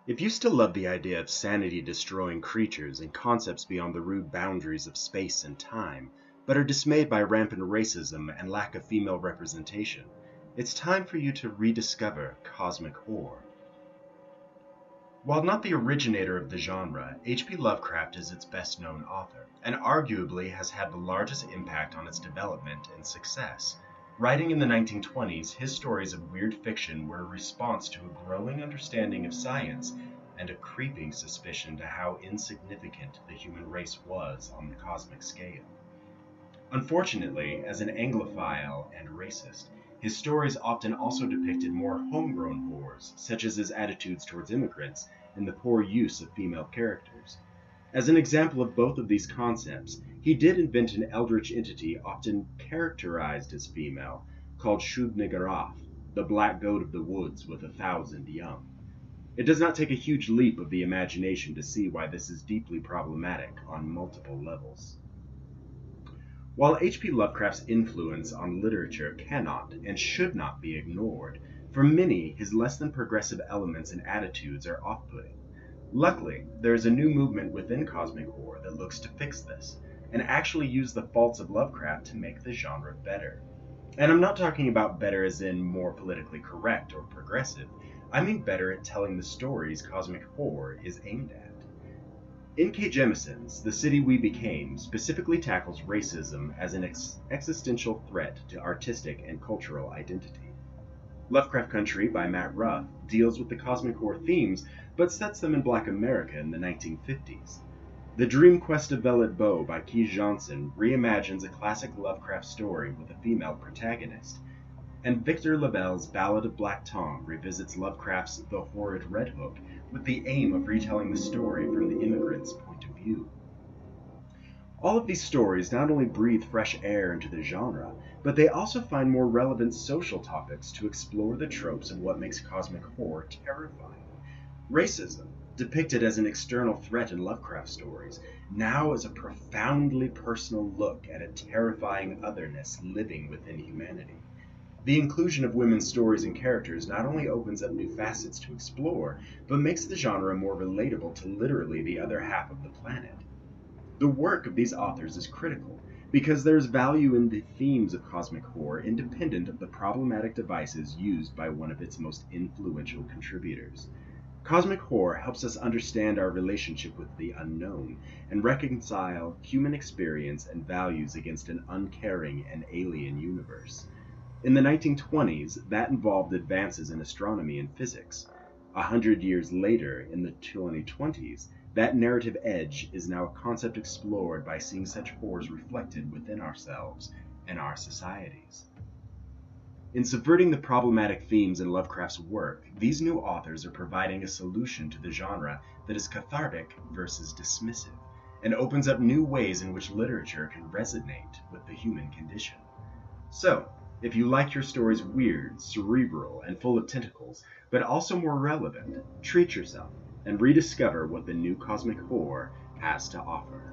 If you still love the idea of sanity-destroying creatures and concepts beyond the rude boundaries of space and time, but are dismayed by rampant racism and lack of female representation, it's time for you to rediscover cosmic horror. While not the originator of the genre, H.P. Lovecraft is its best-known author, and arguably has had the largest impact on its development and success. Writing in the 1920s, his stories of weird fiction were a response to a growing understanding of science and a creeping suspicion to how insignificant the human race was on the cosmic scale. Unfortunately, as an Anglophile and racist, his stories often also depicted more homegrown horrors, such as his attitudes towards immigrants and the poor use of female characters. As an example of both of these concepts, he did invent an eldritch entity often characterized as female, called Shub-Niggurath, the black goat of the woods with 1,000 young. It does not take a huge leap of the imagination to see why this is deeply problematic on multiple levels. While H.P. Lovecraft's influence on literature cannot and should not be ignored, for many his less than progressive elements and attitudes are off-putting. Luckily, there is a new movement within cosmic horror that looks to fix this, and actually use the faults of Lovecraft to make the genre better. And I'm not talking about better as in more politically correct or progressive, I mean better at telling the stories cosmic horror is aimed at. N.K. Jemisin's The City We Became specifically tackles racism as an existential threat to artistic and cultural identity. Lovecraft Country by Matt Ruff deals with the cosmic horror themes, but sets them in Black America in the 1950s. The Dream Quest of Velvet Bow by Keith Johnson reimagines a classic Lovecraft story with a female protagonist, and Victor LaBelle's Ballad of Black Tom revisits Lovecraft's The Horrid Red Hook with the aim of retelling the story from the immigrant's point of view. All of these stories not only breathe fresh air into the genre, but they also find more relevant social topics to explore the tropes of what makes cosmic horror terrifying. Racism, depicted as an external threat in Lovecraft stories, now is a profoundly personal look at a terrifying otherness living within humanity. The inclusion of women's stories and characters not only opens up new facets to explore, but makes the genre more relatable to literally the other half of the planet. The work of these authors is critical, because there is value in the themes of cosmic horror independent of the problematic devices used by one of its most influential contributors. Cosmic horror helps us understand our relationship with the unknown and reconcile human experience and values against an uncaring and alien universe. In the 1920s, that involved advances in astronomy and physics. 100 years later, in the 2020s, that narrative edge is now a concept explored by seeing such horrors reflected within ourselves and our societies. In subverting the problematic themes in Lovecraft's work, these new authors are providing a solution to the genre that is cathartic versus dismissive, and opens up new ways in which literature can resonate with the human condition. So, if you like your stories weird, cerebral, and full of tentacles, but also more relevant, treat yourself and rediscover what the new cosmic horror has to offer.